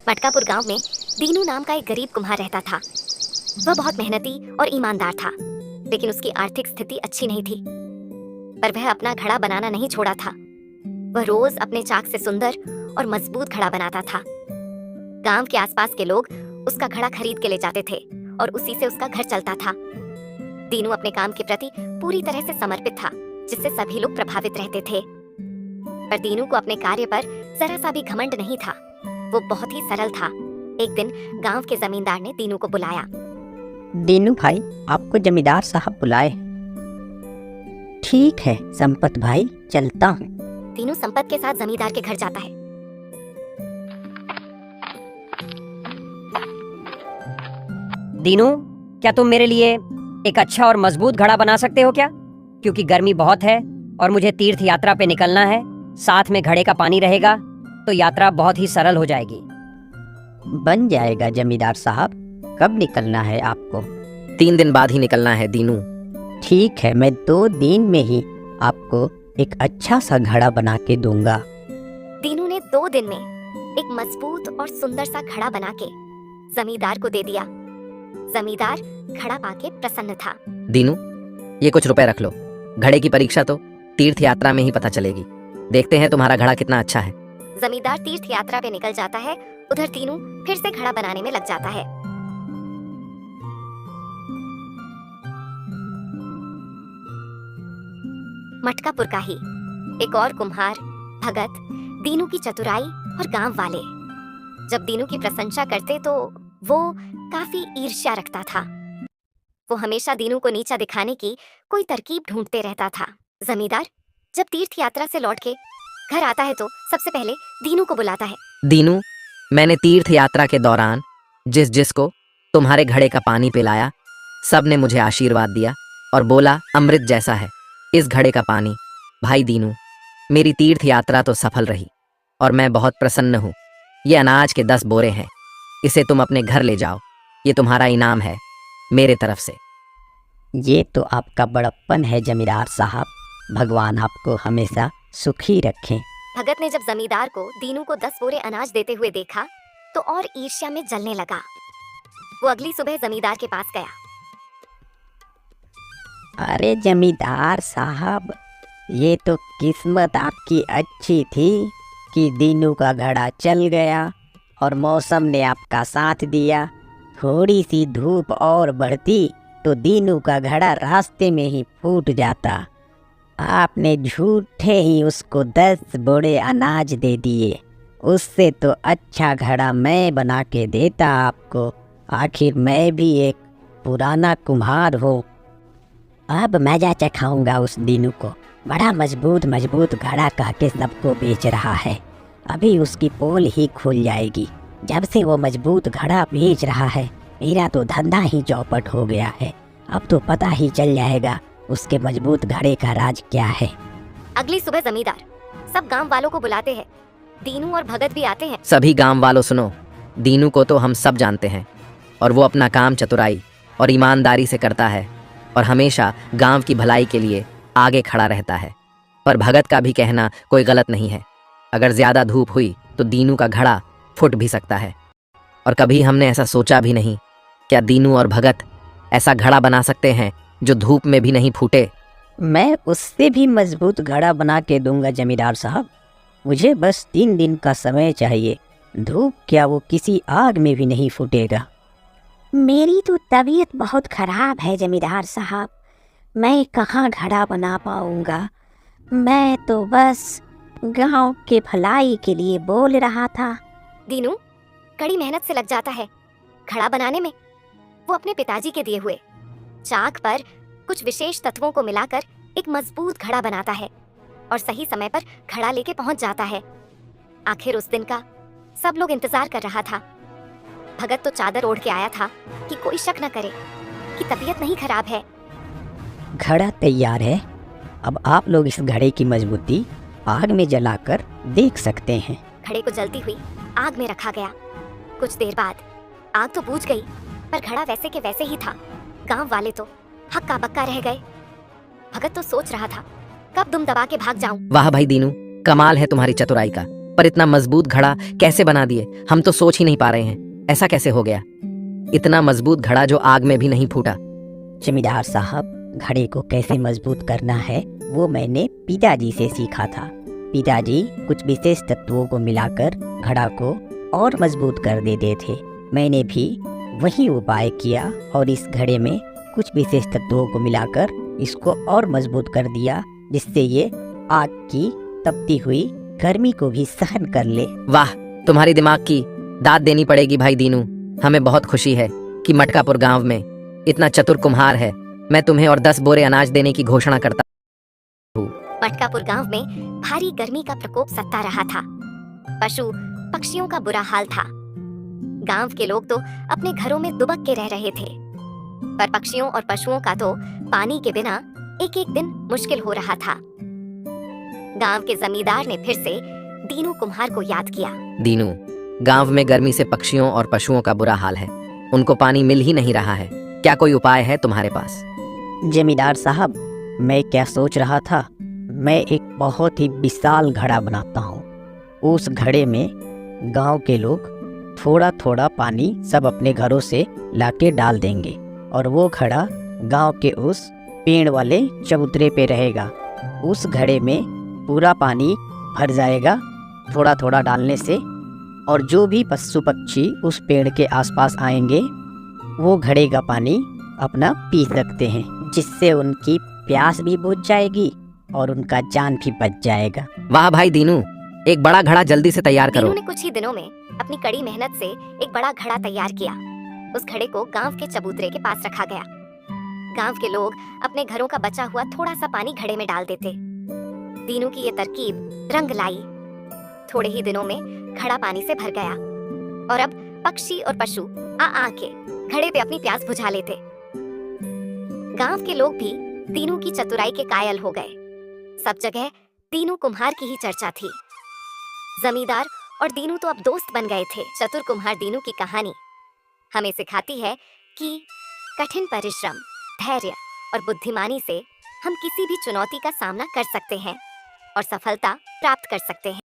मटकापुर गांव में दीनू नाम का एक गरीब कुम्हार रहता था। वह बहुत मेहनती और ईमानदार था, लेकिन उसकी आर्थिक स्थिति अच्छी नहीं थी। पर वह अपना घड़ा बनाना नहीं छोड़ा था। वह रोज अपने चाक से सुंदर और मजबूत घड़ा बनाता था। गांव के आसपास के लोग उसका घड़ा खरीद के ले जाते थे और उसी से उसका घर चलता था। दीनू अपने काम के प्रति पूरी तरह से समर्पित था, जिससे सभी लोग प्रभावित रहते थे। पर दीनू को अपने कार्य पर जरा सा भी घमंड नहीं था। वो बहुत ही सरल था। एक दिन गांव के जमींदार ने दीनू को बुलाया। दीनू भाई, आपको जमींदार साहब बुलाए। ठीक है संपत भाई, चलता हूँ। दीनू संपत के साथ जमींदार के घर जाता है। दीनू, क्या तुम मेरे लिए एक अच्छा और मजबूत घड़ा बना सकते हो क्या? क्योंकि गर्मी बहुत है और मुझे तीर्थ यात्रा पे निकलना है। साथ में घड़े का पानी रहेगा तो यात्रा बहुत ही सरल हो जाएगी। बन जाएगा जमींदार साहब। कब निकलना है आपको? 3 दिन बाद ही निकलना है दीनू। ठीक है, मैं 2 दिन में ही आपको एक अच्छा सा घड़ा बना के दूंगा। दीनू ने 2 दिन में एक मजबूत और सुंदर सा घड़ा बना के जमींदार को दे दिया। जमींदार घड़ा पाके प्रसन्न था। दीनू, ये कुछ रुपए रख लो। घड़े की परीक्षा तो तीर्थ यात्रा में ही पता चलेगी। देखते हैं तुम्हारा घड़ा कितना अच्छा है। जमींदार तीर्थ यात्रा पे निकल जाता है। उधर दीनू फिर से घड़ा बनाने में लग जाता है। मटकापुर का ही एक और कुम्हार भगत दीनू की चतुराई और गांव वाले जब दीनू की प्रशंसा करते तो वो काफी ईर्ष्या रखता था। वो हमेशा दीनू को नीचा दिखाने की कोई तरकीब ढूंढते रहता था। जमींदार जब तीर्थ यात्रा से लौट के घर आता है तो सबसे पहले दीनू को बुलाता है। दीनू, मैंने तीर्थ यात्रा के दौरान जिसको तुम्हारे घड़े का पानी पिलाया, सब ने मुझे आशीर्वाद दिया और बोला अमृत जैसा है इस घड़े का पानी। भाई दीनू, मेरी तीर्थ यात्रा तो सफल रही और मैं बहुत प्रसन्न हूँ। ये अनाज के 10 बोरे हैं, इसे तुम अपने घर ले जाओ। ये तुम्हारा इनाम है मेरे तरफ से। ये तो आपका बड़प्पन है जमींदार साहब। भगवान आपको हमेशा सुखी रखें। भगत ने जब जमींदार को दीनू को 10 बोरे अनाज देते हुए देखा तो और ईर्ष्या में जलने लगा। वो अगली सुबह जमींदार के पास गया। अरे जमींदार साहब, ये तो किस्मत आपकी अच्छी थी कि दीनू का घड़ा चल गया और मौसम ने आपका साथ दिया। थोड़ी सी धूप और बढ़ती तो दीनू का घड़ा रास्ते में ही फूट जाता। आपने झूठे ही उसको 10 बोरे अनाज दे दिए। उससे तो अच्छा घड़ा मैं बना के देता आपको। आखिर मैं भी एक पुराना कुम्हार हूँ। अब मजा चखाऊंगा उस दीनू को। बड़ा मजबूत घड़ा कह के सबको बेच रहा है। अभी उसकी पोल ही खुल जाएगी। जब से वो मजबूत घड़ा बेच रहा है, मेरा तो धंधा ही चौपट हो गया है। अब तो पता ही चल जाएगा उसके मजबूत घड़े का राज क्या है। अगली सुबह जमींदार सब गांव वालों को बुलाते हैं। दीनू और भगत भी आते हैं। सभी गांव वालों सुनो, दीनू को तो हम सब जानते हैं और वो अपना काम चतुराई और ईमानदारी से करता है और हमेशा गांव की भलाई के लिए आगे खड़ा रहता है। पर भगत का भी कहना कोई गलत नहीं है। अगर ज्यादा धूप हुई तो दीनू का घड़ा फूट भी सकता है। और कभी हमने ऐसा सोचा भी नहीं, क्या दीनू और भगत ऐसा घड़ा बना सकते हैं जो धूप में भी नहीं फूटे। मैं उससे भी मजबूत घड़ा बना के दूंगा जमींदार साहब। मुझे बस 3 दिन का समय चाहिए। धूप क्या, वो किसी आग में भी नहीं फूटेगा। मेरी तो तबीयत बहुत खराब है जमींदार साहब। मैं कहाँ घड़ा बना पाऊंगा। मैं तो बस गांव के भलाई के लिए बोल रहा था। दीनू कड़ी मेहनत से लग जाता है घड़ा बनाने में। वो अपने पिताजी के दिए हुए चाक पर कुछ विशेष तत्वों को मिलाकर एक मजबूत घड़ा बनाता है और सही समय पर घड़ा लेके पहुंच जाता है। आखिर उस दिन का सब लोग इंतजार कर रहा था। भगत तो चादर ओढ़ के आया था कि कोई शक न करे कि तबीयत नहीं खराब है। घड़ा तैयार है। अब आप लोग इस घड़े की मजबूती आग में जलाकर देख सकते हैं। घड़े को जलती हुई आग में रखा गया। कुछ देर बाद आग तो बुझ गई, पर घड़ा वैसे के वैसे ही था। गांव वाले तो हक्का बक्का रह गए। भगत तो सोच रहा था कब दुम दबा के भाग जाऊं। वाह भाई दीनू, कमाल है तुम्हारी चतुराई का। पर इतना मजबूत घड़ा कैसे बना दिए, हम तो सोच ही नहीं पा रहे हैं। ऐसा कैसे हो गया? इतना मजबूत घड़ा जो आग में भी नहीं फूटा। जमींदार साहब, घड़े को कैसे मजबूत करना है वो मैंने पिताजी से सीखा था। पिताजी कुछ विशेष तत्वों को मिलाकर घड़ा को और मजबूत कर देते थे। मैंने भी वही उपाय किया और इस घड़े में कुछ विशेष तत्वों को मिलाकर इसको और मजबूत कर दिया, जिससे ये आग की तपती हुई गर्मी को भी सहन कर ले। वाह, तुम्हारी दिमाग की दाद देनी पड़ेगी भाई दीनू। हमें बहुत खुशी है कि मटकापुर गांव में इतना चतुर कुम्हार है। मैं तुम्हें और 10 बोरे अनाज देने की घोषणा करता हूँ। मटकापुर गांव में भारी गर्मी का प्रकोप सता रहा था। पशु पक्षियों का बुरा हाल था। गांव के लोग तो अपने घरों में दुबक के रह रहे थे, पर पक्षियों और पशुओं का तो पानी के बिना एक एक दिन मुश्किल हो रहा था। गांव के जमींदार ने फिर से दीनू कुम्हार को याद किया। दीनू, गांव में गर्मी से पक्षियों और पशुओं का बुरा हाल है। उनको पानी मिल ही नहीं रहा है। क्या कोई उपाय है तुम्हारे पास? जमींदार साहब, मैं क्या सोच रहा था, मैं एक बहुत ही विशाल घड़ा बनाता हूँ। उस घड़े में गांव के लोग थोड़ा थोड़ा पानी सब अपने घरों से लाके डाल देंगे और वो घड़ा गांव के उस पेड़ वाले चबूतरे पे रहेगा। उस घड़े में पूरा पानी भर जाएगा थोड़ा थोड़ा डालने से, और जो भी पशु पक्षी उस पेड़ के आसपास आएंगे वो घड़े का पानी अपना पी सकते हैं, जिससे उनकी प्यास भी बुझ जाएगी और उनका जान भी बच जाएगा। वाह भाई दीनू, एक बड़ा घड़ा जल्दी से तैयार करो। दीनू ने कुछ ही दिनों में अपनी कड़ी मेहनत से एक बड़ा घड़ा तैयार किया। उस घड़े को गांव के चबूतरे के पास रखा गया। गांव के लोग अपने घरों का बचा हुआ थोड़ा सा पानी घड़े में डाल देते। दीनू की ये तरकीब रंग लाई। थोड़े ही दिनों में घड़ा पानी से भर गया और अब पक्षी और पशु आ के घड़े पे अपनी प्यास बुझा लेते। गांव के लोग भी दीनू की चतुराई के कायल हो गए। सब जगह दीनू कुम्हार की ही चर्चा थी। जमींदार और दीनू तो अब दोस्त बन गए थे। चतुर कुम्हार दीनू की कहानी हमें सिखाती है कि कठिन परिश्रम, धैर्य और बुद्धिमानी से हम किसी भी चुनौती का सामना कर सकते हैं और सफलता प्राप्त कर सकते हैं।